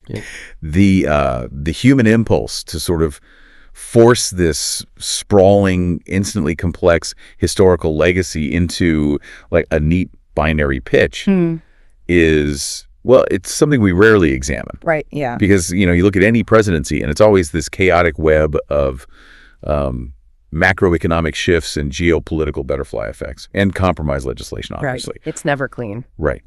Yeah. The human impulse to sort of force this sprawling, instantly complex historical legacy into like a neat binary pitch is, well, it's something we rarely examine. Right, yeah. Because, you look at any presidency and it's always this chaotic web of macroeconomic shifts and geopolitical butterfly effects and compromise legislation, obviously. Right. It's never clean. Right.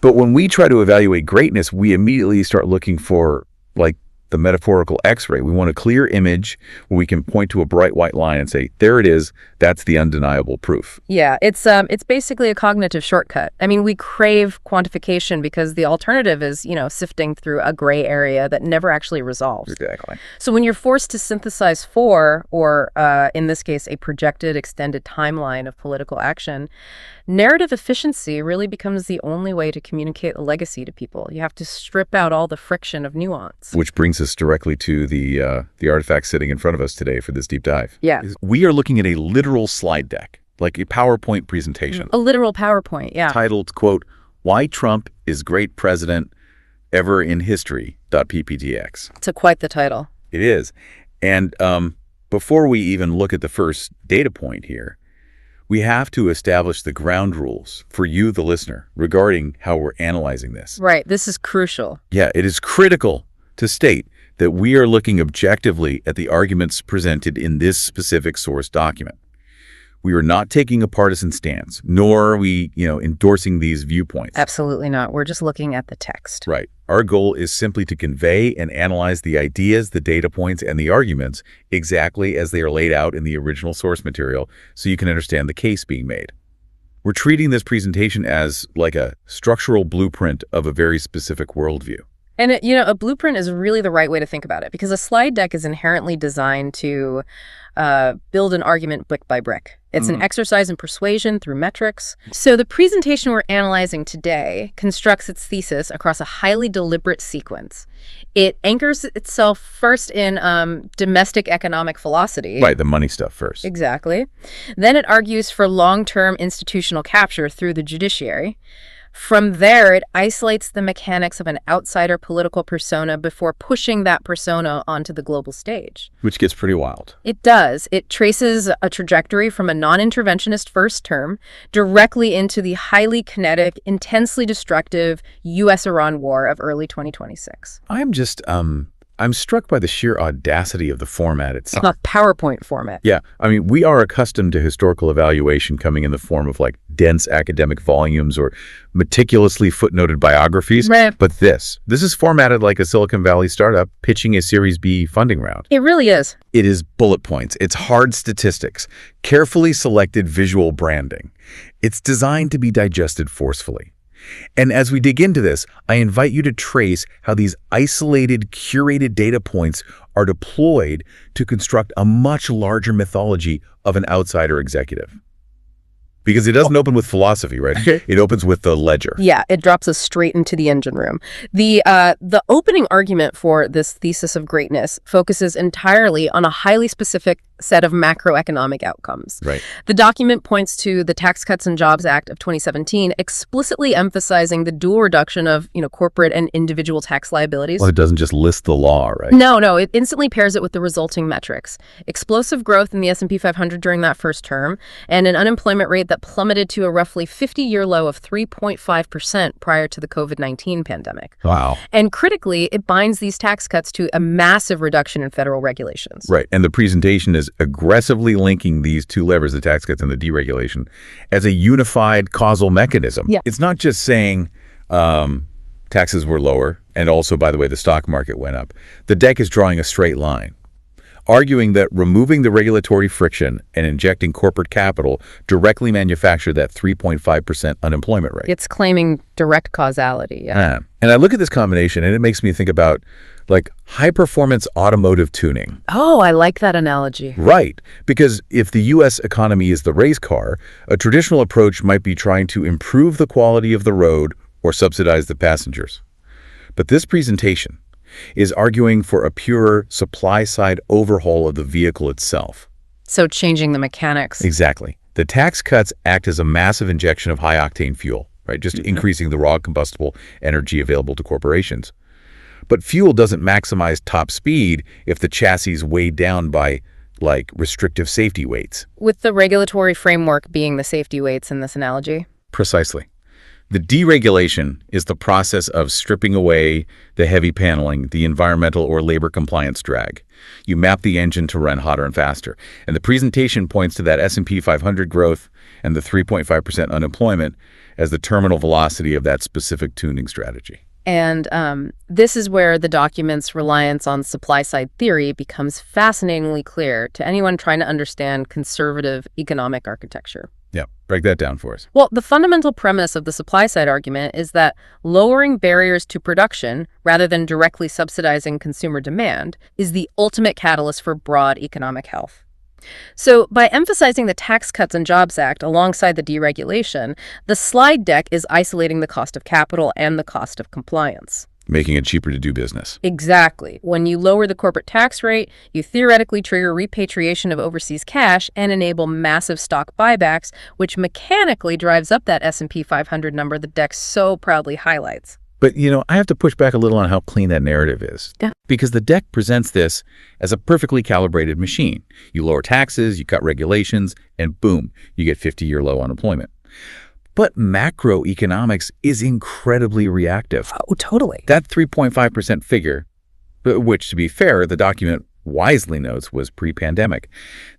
But when we try to evaluate greatness, we immediately start looking for like the metaphorical X-ray. We want a clear image where we can point to a bright white line and say, there it is. That's the undeniable proof. Yeah, it's basically a cognitive shortcut. I mean, we crave quantification because the alternative is, sifting through a gray area that never actually resolves. Exactly. So when you're forced to synthesize four, or in this case, a projected extended timeline of political action, narrative efficiency really becomes the only way to communicate a legacy to people. You have to strip out all the friction of nuance. Which brings us directly to the artifact sitting in front of us today for this deep dive. Yeah. We are looking at a literal slide deck, like a PowerPoint presentation. A literal PowerPoint, yeah. Titled, quote, "Why Trump is Great President Ever in History, .pptx. It's quite the title. It is. And before we even look at the first data point here, we have to establish the ground rules for you, the listener, regarding how we're analyzing this. Right. This is crucial. Yeah, it is critical to state that we are looking objectively at the arguments presented in this specific source document. We are not taking a partisan stance, nor are we, endorsing these viewpoints. Absolutely not. We're just looking at the text. Right. Our goal is simply to convey and analyze the ideas, the data points, and the arguments exactly as they are laid out in the original source material so you can understand the case being made. We're treating this presentation as like a structural blueprint of a very specific worldview. And, a blueprint is really the right way to think about it because a slide deck is inherently designed to build an argument brick by brick. It's an exercise in persuasion through metrics. So the presentation we're analyzing today constructs its thesis across a highly deliberate sequence. It anchors itself first in domestic economic philosophy. Right, the money stuff first. Exactly. Then it argues for long-term institutional capture through the judiciary. From there, it isolates the mechanics of an outsider political persona before pushing that persona onto the global stage. Which gets pretty wild. It does. It traces a trajectory from a non-interventionist first term directly into the highly kinetic, intensely destructive U.S.-Iran war of early 2026. I'm struck by the sheer audacity of the format itself. It's not PowerPoint format. Yeah. I mean, we are accustomed to historical evaluation coming in the form of like dense academic volumes or meticulously footnoted biographies. Right. But this is formatted like a Silicon Valley startup pitching a Series B funding round. It really is. It is bullet points. It's hard statistics, carefully selected visual branding. It's designed to be digested forcefully. And as we dig into this, I invite you to trace how these isolated, curated data points are deployed to construct a much larger mythology of an outsider executive. Because it doesn't open with philosophy, right? It opens with the ledger. Yeah, it drops us straight into the engine room. The opening argument for this thesis of greatness focuses entirely on a highly specific set of macroeconomic outcomes. Right. The document points to the Tax Cuts and Jobs Act of 2017, explicitly emphasizing the dual reduction of, corporate and individual tax liabilities. Well, it doesn't just list the law, right? No, it instantly pairs it with the resulting metrics. Explosive growth in the S&P 500 during that first term, and an unemployment rate that plummeted to a roughly 50-year low of 3.5% prior to the COVID-19 pandemic. Wow. And critically, it binds these tax cuts to a massive reduction in federal regulations. Right. And the presentation is aggressively linking these two levers, the tax cuts and the deregulation, as a unified causal mechanism. Yeah. It's not just saying taxes were lower, and also, by the way, the stock market went up. The deck is drawing a straight line, arguing that removing the regulatory friction and injecting corporate capital directly manufactured that 3.5% unemployment rate. It's claiming direct causality. Yeah. And I look at this combination, and it makes me think about like high-performance automotive tuning. Oh, I like that analogy. Right, because if the U.S. economy is the race car, a traditional approach might be trying to improve the quality of the road or subsidize the passengers. But this presentation is arguing for a pure supply-side overhaul of the vehicle itself. So changing the mechanics. Exactly. The tax cuts act as a massive injection of high-octane fuel, right? Just increasing the raw combustible energy available to corporations. But fuel doesn't maximize top speed if the chassis is weighed down by, like, restrictive safety weights. With the regulatory framework being the safety weights in this analogy. Precisely. The deregulation is the process of stripping away the heavy paneling, the environmental or labor compliance drag. You map the engine to run hotter and faster. And the presentation points to that S&P 500 growth and the 3.5% unemployment as the terminal velocity of that specific tuning strategy. And this is where the document's reliance on supply-side theory becomes fascinatingly clear to anyone trying to understand conservative economic architecture. Yeah, break that down for us. Well, the fundamental premise of the supply-side argument is that lowering barriers to production, rather than directly subsidizing consumer demand, is the ultimate catalyst for broad economic health. So by emphasizing the Tax Cuts and Jobs Act alongside the deregulation, the slide deck is isolating the cost of capital and the cost of compliance. Making it cheaper to do business. Exactly. When you lower the corporate tax rate, you theoretically trigger repatriation of overseas cash and enable massive stock buybacks, which mechanically drives up that S&P 500 number the deck so proudly highlights. But, I have to push back a little on how clean that narrative is. Yeah. Because the deck presents this as a perfectly calibrated machine. You lower taxes, you cut regulations, and boom, you get 50-year low unemployment. But macroeconomics is incredibly reactive. Oh, totally. That 3.5% figure, which, to be fair, the document wisely notes was pre-pandemic,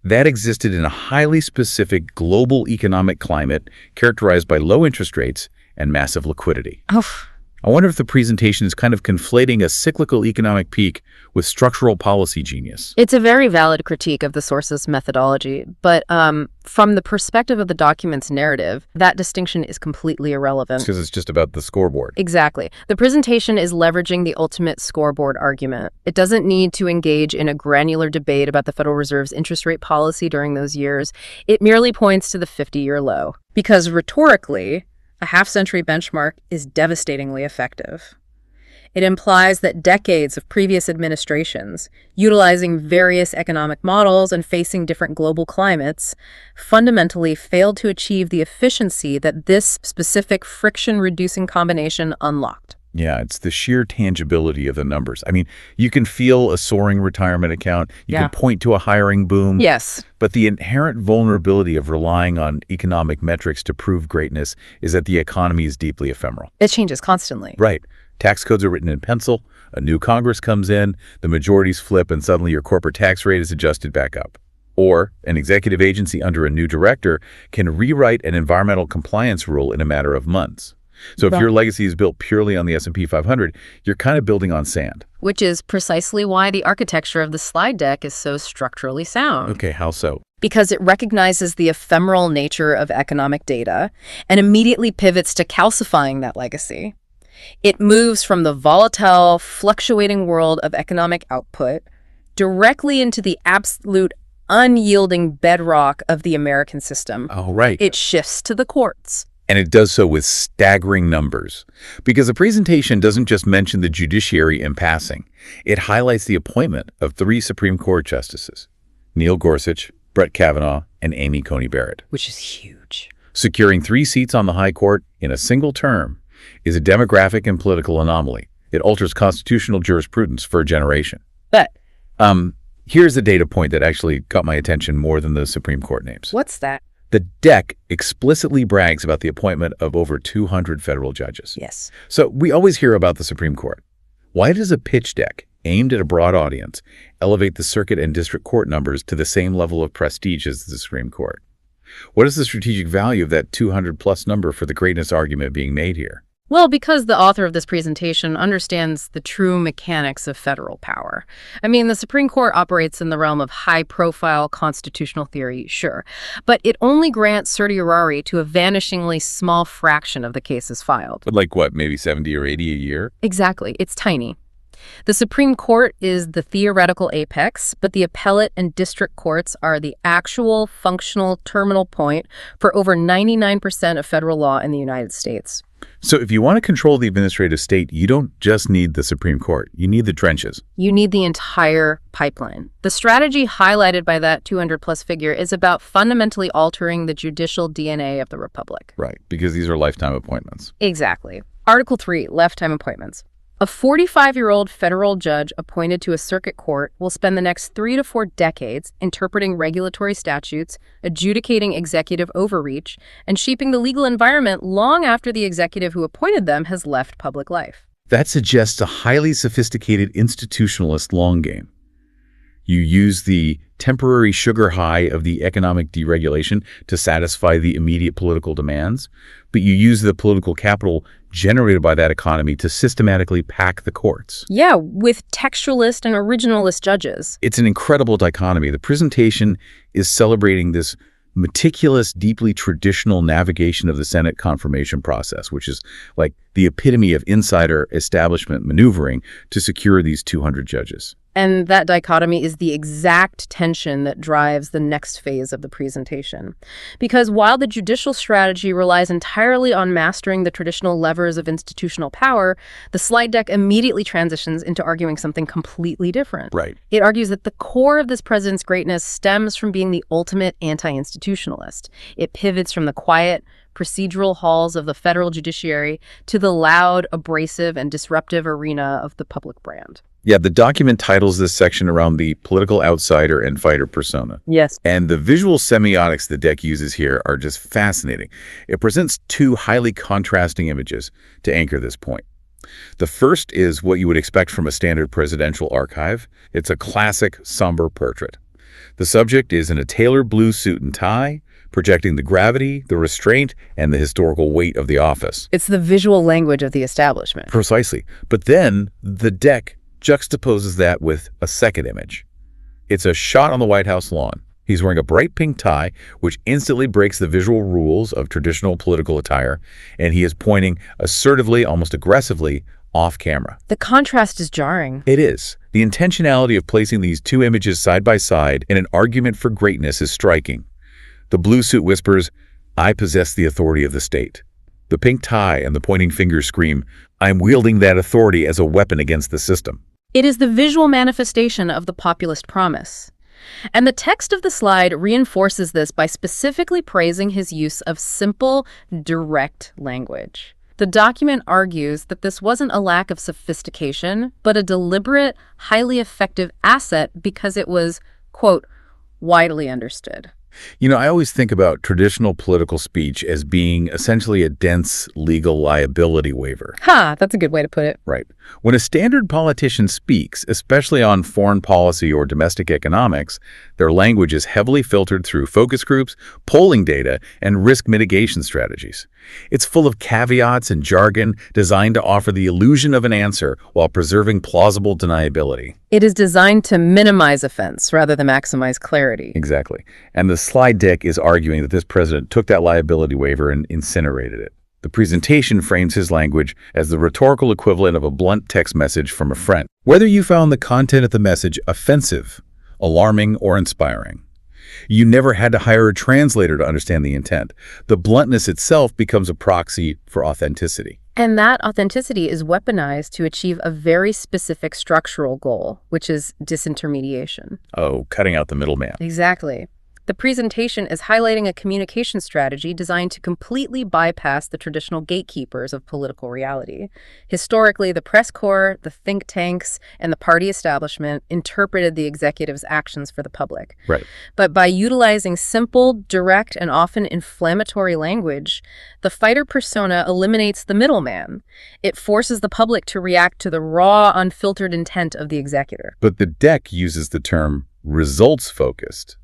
that existed in a highly specific global economic climate characterized by low interest rates and massive liquidity. Oh. I wonder if the presentation is kind of conflating a cyclical economic peak with structural policy genius. It's a very valid critique of the source's methodology, but from the perspective of the document's narrative, that distinction is completely irrelevant. Because it's just about the scoreboard. Exactly. The presentation is leveraging the ultimate scoreboard argument. It doesn't need to engage in a granular debate about the Federal Reserve's interest rate policy during those years. It merely points to the 50-year low. Because rhetorically, a half-century benchmark is devastatingly effective. It implies that decades of previous administrations, utilizing various economic models and facing different global climates, fundamentally failed to achieve the efficiency that this specific friction-reducing combination unlocked. Yeah, it's the sheer tangibility of the numbers. I mean, you can feel a soaring retirement account. You can point to a hiring boom. Yes. But the inherent vulnerability of relying on economic metrics to prove greatness is that the economy is deeply ephemeral. It changes constantly. Right. Tax codes are written in pencil. A new Congress comes in, the majorities flip, and suddenly your corporate tax rate is adjusted back up. Or an executive agency under a new director can rewrite an environmental compliance rule in a matter of months. So if your legacy is built purely on the S&P 500, you're kind of building on sand. Which is precisely why the architecture of the slide deck is so structurally sound. Okay, how so? Because it recognizes the ephemeral nature of economic data and immediately pivots to calcifying that legacy. It moves from the volatile, fluctuating world of economic output directly into the absolute unyielding bedrock of the American system. Oh, right. It shifts to the courts. And it does so with staggering numbers. Because the presentation doesn't just mention the judiciary in passing. It highlights the appointment of 3 Supreme Court justices, Neil Gorsuch, Brett Kavanaugh, and Amy Coney Barrett. Which is huge. Securing 3 seats on the High Court in a single term is a demographic and political anomaly. It alters constitutional jurisprudence for a generation. But here's a data point that actually got my attention more than the Supreme Court names. What's that? The deck explicitly brags about the appointment of over 200 federal judges. Yes. So we always hear about the Supreme Court. Why does a pitch deck aimed at a broad audience elevate the circuit and district court numbers to the same level of prestige as the Supreme Court? What is the strategic value of that 200-plus number for the greatness argument being made here? Well, because the author of this presentation understands the true mechanics of federal power. I mean, the Supreme Court operates in the realm of high-profile constitutional theory, sure, but it only grants certiorari to a vanishingly small fraction of the cases filed. But like what, maybe 70 or 80 a year? Exactly. It's tiny. The Supreme Court is the theoretical apex, but the appellate and district courts are the actual functional terminal point for over 99% of federal law in the United States. So if you want to control the administrative state, you don't just need the Supreme Court. You need the trenches. You need the entire pipeline. The strategy highlighted by that 200-plus figure is about fundamentally altering the judicial DNA of the republic. Right, because these are lifetime appointments. Exactly. Article 3, lifetime appointments. A 45-year-old federal judge appointed to a circuit court will spend the next 3 to 4 decades interpreting regulatory statutes, adjudicating executive overreach, and shaping the legal environment long after the executive who appointed them has left public life. That suggests a highly sophisticated institutionalist long game. You use the temporary sugar high of the economic deregulation to satisfy the immediate political demands, but you use the political capital generated by that economy to systematically pack the courts. Yeah, with textualist and originalist judges. It's an incredible dichotomy. The presentation is celebrating this meticulous, deeply traditional navigation of the Senate confirmation process, which is like the epitome of insider establishment maneuvering to secure these 200 judges. And that dichotomy is the exact tension that drives the next phase of the presentation. Because while the judicial strategy relies entirely on mastering the traditional levers of institutional power, the slide deck immediately transitions into arguing something completely different. Right. It argues that the core of this president's greatness stems from being the ultimate anti-institutionalist. It pivots from the quiet, procedural halls of the federal judiciary to the loud, abrasive, and disruptive arena of the public brand. Yeah, the document titles this section around the political outsider and fighter persona. Yes. And the visual semiotics the deck uses here are just fascinating. It presents two highly contrasting images to anchor this point. The first is what you would expect from a standard presidential archive. It's a classic somber portrait. The subject is in a tailored blue suit and tie, projecting the gravity, the restraint, and the historical weight of the office. It's the visual language of the establishment. Precisely. But then the deck juxtaposes that with a second image. It's a shot on the White House lawn. He's wearing a bright pink tie, which instantly breaks the visual rules of traditional political attire, and he is pointing assertively, almost aggressively, off camera. The contrast is jarring. It is. The intentionality of placing these two images side by side in an argument for greatness is striking. The blue suit whispers, "I possess the authority of the state." The pink tie and the pointing fingers scream, "I'm wielding that authority as a weapon against the system." It is the visual manifestation of the populist promise. And the text of the slide reinforces this by specifically praising his use of simple, direct language. The document argues that this wasn't a lack of sophistication, but a deliberate, highly effective asset because it was, quote, widely understood. You know, I always think about traditional political speech as being essentially a dense legal liability waiver. That's a good way to put it. Right. When a standard politician speaks, especially on foreign policy or domestic economics, their language is heavily filtered through focus groups, polling data, and risk mitigation strategies. It's full of caveats and jargon designed to offer the illusion of an answer while preserving plausible deniability. It is designed to minimize offense rather than maximize clarity. Exactly. And the slide deck is arguing that this president took that liability waiver and incinerated it. The presentation frames his language as the rhetorical equivalent of a blunt text message from a friend. Whether you found the content of the message offensive, alarming, or inspiring, you never had to hire a translator to understand the intent. The bluntness itself becomes a proxy for authenticity. And that authenticity is weaponized to achieve a very specific structural goal, which is disintermediation. Oh, cutting out the middleman. Exactly. The presentation is highlighting a communication strategy designed to completely bypass the traditional gatekeepers of political reality. Historically, the press corps, the think tanks, and the party establishment interpreted the executive's actions for the public. Right. But by utilizing simple, direct, and often inflammatory language, the fighter persona eliminates the middleman. It forces the public to react to the raw, unfiltered intent of the executor. But the deck uses the term results-focused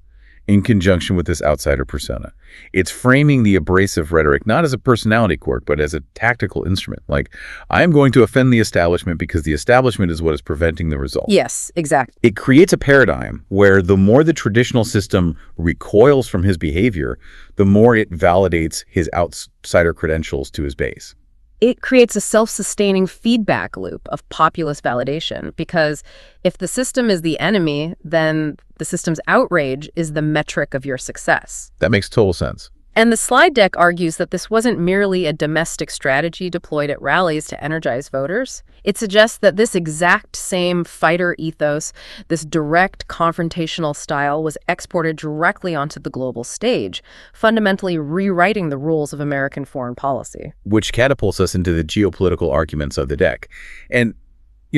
in conjunction with this outsider persona. It's framing the abrasive rhetoric not as a personality quirk, but as a tactical instrument. Like, I am going to offend the establishment because the establishment is what is preventing the result. Yes, exactly. It creates a paradigm where the more the traditional system recoils from his behavior, the more it validates his outsider credentials to his base. It creates a self-sustaining feedback loop of populist validation, because if the system is the enemy, then the system's outrage is the metric of your success. That makes total sense. And the slide deck argues that this wasn't merely a domestic strategy deployed at rallies to energize voters. It suggests that this exact same fighter ethos, this direct confrontational style, was exported directly onto the global stage, fundamentally rewriting the rules of American foreign policy. Which catapults us into the geopolitical arguments of the deck. And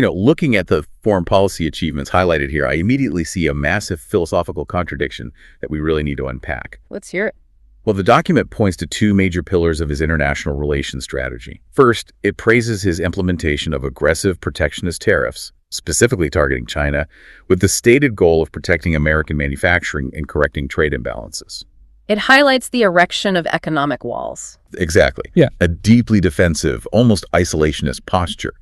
Looking at the foreign policy achievements highlighted here, I immediately see a massive philosophical contradiction that we really need to unpack. Let's hear it. Well, the document points to two major pillars of his international relations strategy. First, it praises his implementation of aggressive protectionist tariffs, specifically targeting China, with the stated goal of protecting American manufacturing and correcting trade imbalances. It highlights the erection of economic walls. Exactly. Yeah. A deeply defensive, almost isolationist posture.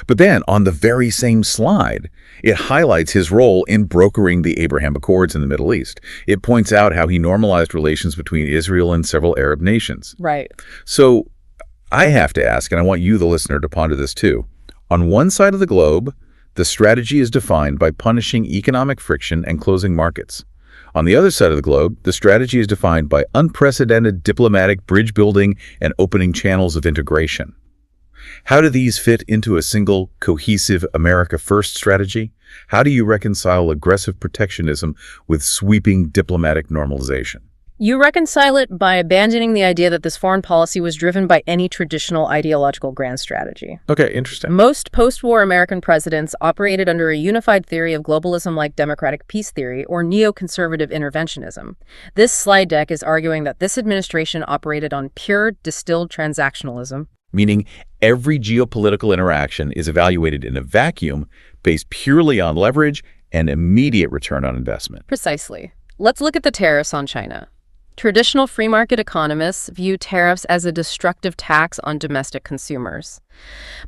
But then, on the very same slide, it highlights his role in brokering the Abraham Accords in the Middle East. It points out how he normalized relations between Israel and several Arab nations. Right. So, I have to ask, and I want you, the listener, to ponder this too. On one side of the globe, the strategy is defined by punishing economic friction and closing markets. On the other side of the globe, the strategy is defined by unprecedented diplomatic bridge building and opening channels of integration. How do these fit into a single, cohesive America First strategy? How do you reconcile aggressive protectionism with sweeping diplomatic normalization? You reconcile it by abandoning the idea that this foreign policy was driven by any traditional ideological grand strategy. Okay, interesting. Most post-war American presidents operated under a unified theory of globalism like democratic peace theory or neoconservative interventionism. This slide deck is arguing that this administration operated on pure, distilled transactionalism. Meaning every geopolitical interaction is evaluated in a vacuum based purely on leverage and immediate return on investment. Precisely. Let's look at the tariffs on China. Traditional free market economists view tariffs as a destructive tax on domestic consumers.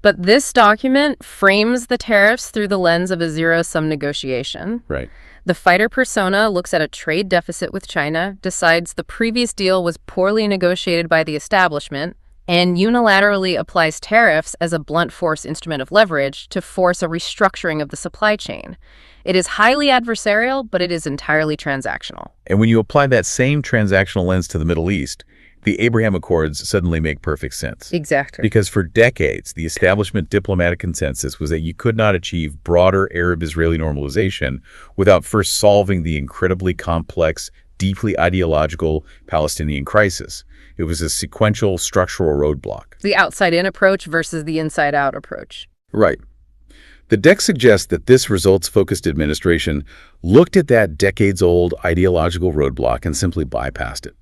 But this document frames the tariffs through the lens of a zero-sum negotiation. Right. The fighter persona looks at a trade deficit with China, decides the previous deal was poorly negotiated by the establishment, and unilaterally applies tariffs as a blunt force instrument of leverage to force a restructuring of the supply chain. It is highly adversarial, but it is entirely transactional. And when you apply that same transactional lens to the Middle East, the Abraham Accords suddenly make perfect sense. Exactly. Because for decades, the establishment diplomatic consensus was that you could not achieve broader Arab-Israeli normalization without first solving the incredibly complex, deeply ideological Palestinian crisis. It was a sequential structural roadblock. The outside-in approach versus the inside-out approach. Right. The deck suggests that this results-focused administration looked at that decades-old ideological roadblock and simply bypassed it.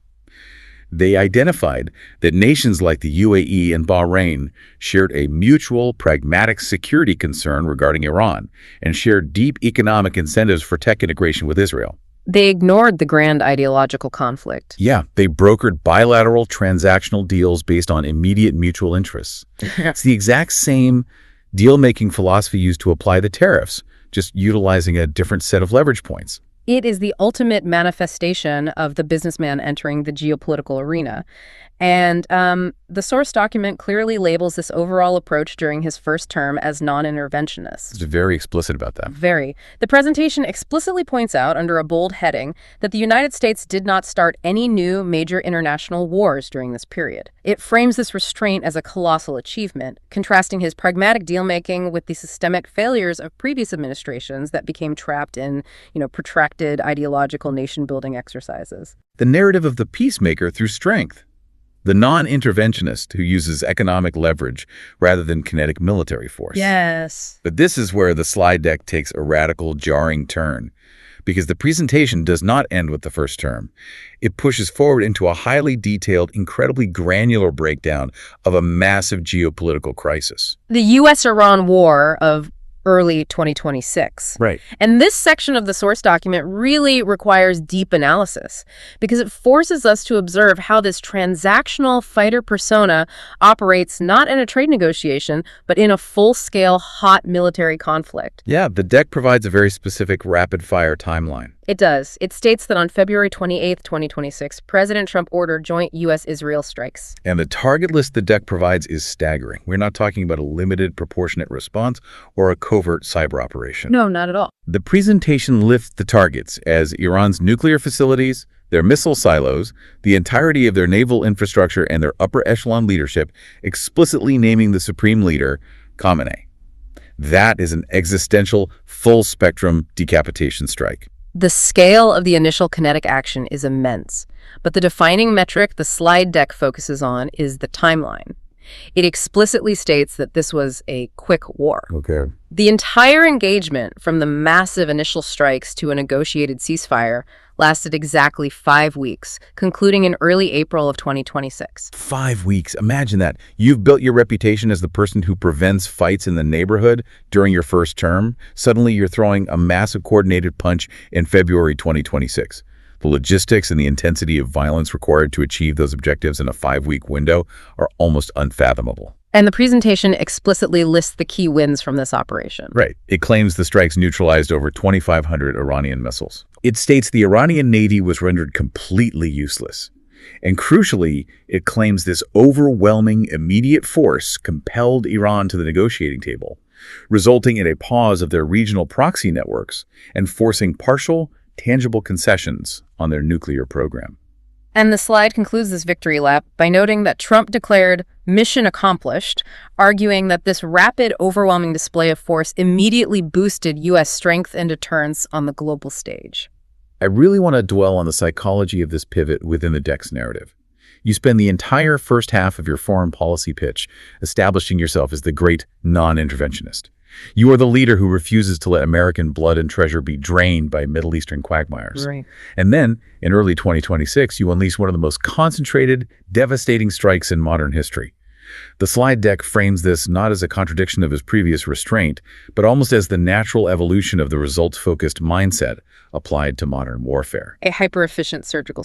They identified that nations like the UAE and Bahrain shared a mutual, pragmatic security concern regarding Iran and shared deep economic incentives for tech integration with Israel. They ignored the grand ideological conflict. Yeah, they brokered bilateral transactional deals based on immediate mutual interests. It's the exact same deal-making philosophy used to apply the tariffs, just utilizing a different set of leverage points. It is the ultimate manifestation of the businessman entering the geopolitical arena. And the source document clearly labels this overall approach during his first term as non-interventionist. It's very explicit about that. Very. The presentation explicitly points out under a bold heading that the United States did not start any new major international wars during this period. It frames this restraint as a colossal achievement, contrasting his pragmatic deal-making with the systemic failures of previous administrations that became trapped in, protracted ideological nation-building exercises. The narrative of the peacemaker through strength. The non-interventionist who uses economic leverage rather than kinetic military force. Yes. But this is where the slide deck takes a radical, jarring turn, because the presentation does not end with the first term. It pushes forward into a highly detailed, incredibly granular breakdown of a massive geopolitical crisis. The U.S.-Iran war of early 2026. Right. And this section of the source document really requires deep analysis because it forces us to observe how this transactional fighter persona operates not in a trade negotiation, but in a full-scale hot military conflict. Yeah, the deck provides a very specific rapid-fire timeline. It does. It states that on February 28, 2026, President Trump ordered joint U.S.-Israel strikes. And the target list the deck provides is staggering. We're not talking about a limited proportionate response or a covert cyber operation. No, not at all. The presentation lists the targets as Iran's nuclear facilities, their missile silos, the entirety of their naval infrastructure, and their upper echelon leadership, explicitly naming the supreme leader, Khamenei. That is an existential, full-spectrum decapitation strike. The scale of the initial kinetic action is immense, but the defining metric the slide deck focuses on is the timeline. It explicitly states that this was a quick war. Okay. The entire engagement, from the massive initial strikes to a negotiated ceasefire, lasted exactly 5 weeks, concluding in early April of 2026. 5 weeks. Imagine that. You've built your reputation as the person who prevents fights in the neighborhood during your first term. Suddenly, you're throwing a massive coordinated punch in February 2026. The logistics and the intensity of violence required to achieve those objectives in a 5-week window are almost unfathomable. And the presentation explicitly lists the key wins from this operation. Right. It claims the strikes neutralized over 2,500 Iranian missiles. It states the Iranian Navy was rendered completely useless. And crucially, it claims this overwhelming immediate force compelled Iran to the negotiating table, resulting in a pause of their regional proxy networks and forcing partial, tangible concessions on their nuclear program. And the slide concludes this victory lap by noting that Trump declared mission accomplished, arguing that this rapid, overwhelming display of force immediately boosted U.S. strength and deterrence on the global stage. I really want to dwell on the psychology of this pivot within the Dex narrative. You spend the entire first half of your foreign policy pitch establishing yourself as the great non-interventionist. You are the leader who refuses to let American blood and treasure be drained by Middle Eastern quagmires. Right. And then, in early 2026, you unleash one of the most concentrated, devastating strikes in modern history. The slide deck frames this not as a contradiction of his previous restraint, but almost as the natural evolution of the results-focused mindset applied to modern warfare. A hyper-efficient surgical